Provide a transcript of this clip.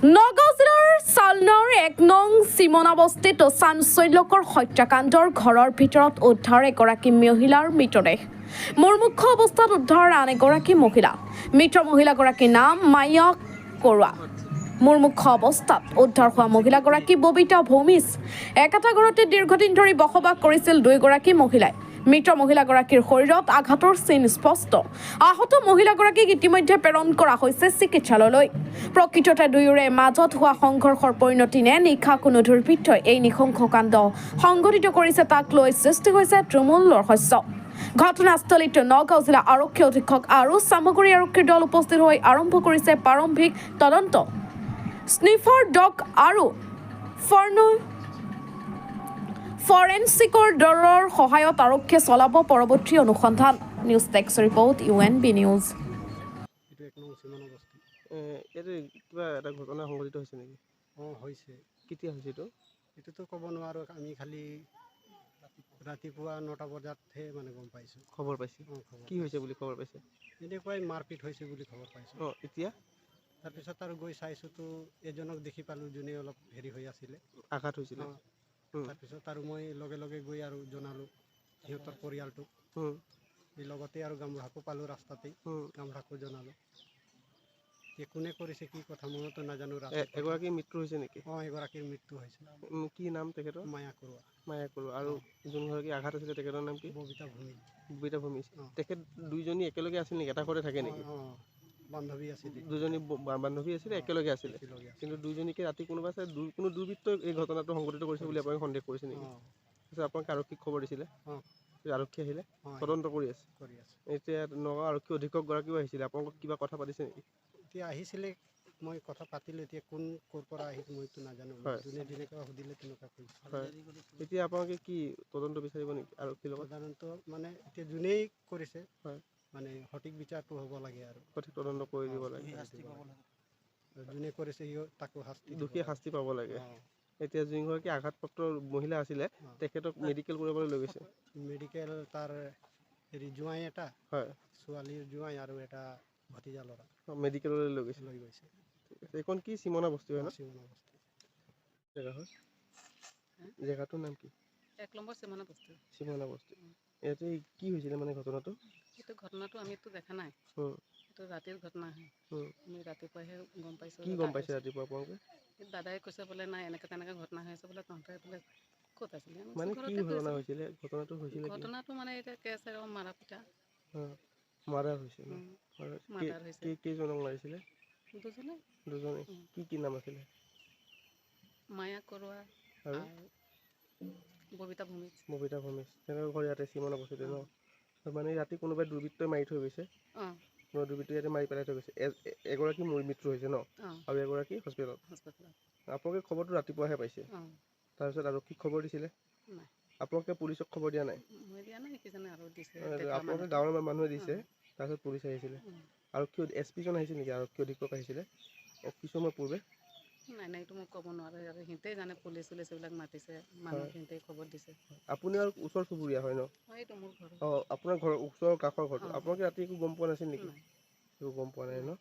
নগাঁও জিলাৰ চালনাৰ ১ নং চিমনা বস্তিত চাঞ্চল্যকৰ হত্যাকাণ্ডৰ ঘৰৰ ভিতৰত উদ্ধাৰ এগৰাকী মহিলাৰ মৃতদেহ। মুৰ্মুক্ষু অৱস্থাত উদ্ধাৰ আন এগৰাকী মহিলা। মৃত মহিলাগৰাকীৰ নাম মায়া কৰোৱা। মুৰ্মুক্ষু অৱস্থাত উদ্ধাৰ হোৱা মহিলাগৰাকী ববিতা ভূমিজ। একেটা ঘৰতে দীৰ্ঘদিন ধৰি বসবাস কৰিছিল দুয়োগৰাকী মহিলাই। মৃত মহিলাগৰাকীৰ শৰীৰত আঘাতৰ চিন স্পষ্ট। আহত মহিলাগৰাকীক ইতিমধ্যে প্ৰেৰণ কৰা হৈছে চিকিৎসালয়লৈ। প্ৰকৃততে দুয়োৰে মাজত হোৱা সংঘৰ্ষৰ পৰিণতি নে নিশা কোনো দুৰ্বৃত্তই এই নৃশংসকাণ্ড সংঘটিত কৰিছে তাক লৈ সৃষ্টি হৈছে তুমুল ৰহস্য। ঘটনাস্থলীত নগাঁও জিলা আৰক্ষী অধীক্ষক আৰু চামগুৰি আৰক্ষীৰ দল উপস্থিত হৈ আৰম্ভ কৰিছে প্ৰাৰম্ভিক তদন্ত। স্নিফাৰ ডগ আৰু ফৰেনচিকৰ দলৰ সহায়ত আৰক্ষীয়ে চলাব পৰৱৰ্তী অনুসন্ধান। News desk report UNB news. কিবা এটা ঘটনা সংঘটিত হৈছে নেকি? হৈছে। কেতিয়া হৈছে এইটো? এইটোতো ক'ব নোৱাৰোঁ, আমি খালি ৰাতিপুৱা 9টা বজাতহে মানে গম পাইছোঁ। খবৰ পাইছে? কি হৈছে বুলি খবৰ পাইছে? এনেকুৱাই মাৰপিট হৈছে বুলি খবৰ পাইছোঁ। এতিয়া তাৰপিছত আৰু গৈ চাইছোঁতো এজনক দেখি পালোঁ, যোনে অলপ হেৰি হৈ আছিলে, আঘাত হৈছিলে। তাৰপিছত আৰু মই লগে লগে গৈ আৰু জনালোঁ সিহঁতৰ পৰিয়ালটোক। লগতে আৰু গামবুঢ়াকো পালোঁ ৰাস্তাতেই, গামবুঢ়াকো জনালোঁ। কোনে কৰিছে কি কথা মইতো নাজানো। এগৰাকীৰ মৃত্যু হৈছে নেকি? এগৰাকীৰ মৃত্যু হৈছে। কি নাম তেখেতৰ? মায়া কৰোৱা। মায়া কৰোৱা। আৰু যোনগৰাকী আঘাত হৈছিলে তেখেতৰ নাম কি? ববিতা ভূমি। ববিতা ভূমি। তেখেত দুইজনী একেলগে আছিল নেকি? এটা ঘৰতে থাকে নেকি? বান্ধৱী আছিলে। দুজনী বান্ধৱী আছিলে, একেলগে আছিলে। কিন্তু দুইজনীকে ৰাতি কোনোবা কোনো দুৰ্বৃত্তই এই ঘটনাটো সংঘটিত কৰিছে বুলি আপুনি সন্দেহ কৰিছে নেকি? তাৰপিছত আপোনাক আৰক্ষীক খবৰ দিছিলে? আৰক্ষী আহিলে তদন্ত কৰি আছে। এতিয়া নগাঁও আৰক্ষী অধীক্ষকগৰাকীও আহিছিলে, আপোনালোকক কিবা কথা পাতিছে নেকি? এতিয়া আহিছিলে, মই কথা পাতিলোঁ। এতিয়া ক'ৰ পৰা আহিছে মইতো নাজানো। যোনে যেনেকুৱা সুধিলে তেনেকুৱা কৈছে। এতিয়া আপোনালোকে কি তদন্ত বিচাৰিব নেকি আৰক্ষীৰ লগত? তদন্ত মানে এতিয়া যোনেই কৰিছে মানে সঠিক বিচাৰটো হ'ব লাগে আৰু সঠিক তদন্ত কৰি দিব লাগে। যোনে কৰিছে তাকো দোষীয়ে শাস্তি পাব লাগে। এতিয়া যোনগৰাকী আঘাতপ্ৰাপ্ত মহিলা আছিলে তেখেতক মেডিকেল কৰিবলৈ লৈ গৈছে। মেডিকেল তাৰ হেৰি জোঁৱাই এটা, ছোৱালীৰ জোঁৱাই আৰু এটা ভতিজা ল'ৰা মেডিকেললৈ লৈ গৈছে। এইখন কি চিমনা বস্তি হয় ন? চিমনা বস্তি জেগা হয়। জেগাটোৰ নাম কি? 1 নম্বৰ চিমনা বস্তি। চিমনা বস্তি। ইয়াতে কি হৈছিলে মানে ঘটনাটো? এইটো ঘটনাটো আমিতো দেখা নাই, এইটো ৰাতিৰ ঘটনা হয়। আমি ৰাতিপুৱাহে গম পাইছোঁ। কি গম পাইছে ৰাতিপুৱা আপোনালোকে? দাদাই কৈছে বোলে নাই এনেকৈ তেনেকৈ ঘটনা হৈ আছে বোলে, তহঁতে বোলে ক'ত আছিলে? মানে কি ঘটনা হৈছিলে? ঘটনাটো মানে এতিয়া কেছ আৰু মাৰা পিটা। মাৰা হৈছিল। মাৰ্ডাৰ হৈছে। কেইজনক মাৰিছিলে? দুজনে। কি নাম আছিলে? মায়া কৰোৱা আৰু ববিতা ভূমিজ। ববিতা ভূমিজ। তেওঁলোকৰ ঘৰ ইয়াতে চিমনা বস্তিতে ন? মানে ৰাতি কোনোবাই দুৰ্বৃত্তই মাৰি থৈ গৈছে। কোনো দুৰ্বৃত্তই ইয়াতে মাৰি পেলাই থৈ গৈছে। এগৰাকী মৃত্যু হৈছে ন? আৰু এগৰাকী হস্পিটেলত। আপোনালোকে খবৰটো ৰাতিপুৱাহে পাইছে? তাৰপিছত আৰক্ষীক খবৰ দিছিলে? আপোনালোকে পুলিচক খবৰ দিয়া নাই? আপোনালোকে গাঁৱৰ মানুহে দিছে, তাৰপিছত পুলিচ আহিছিলে। আৰক্ষী SP জন আহিছিল নেকি? আৰক্ষী অধীক্ষক আহিছিলে কিছু সময় পূৰ্বে? নাই এইটো মোক ক'ব নোৱাৰে আৰু সিহঁতেই জানে। পুলিচ এইবিলাক মাতিছে, মানুহ সিহঁতেই খবৰ দিছে। আপুনি আৰু ওচৰ চুবুৰীয়া হয় ন? এইটো মোৰ ঘৰ। আপোনাৰ ঘৰৰ ওচৰৰ কাষৰ ঘৰটো। আপোনালোকে ৰাতি একো গম পোৱা নাছিল নেকি? একো গম পোৱা নাই ন?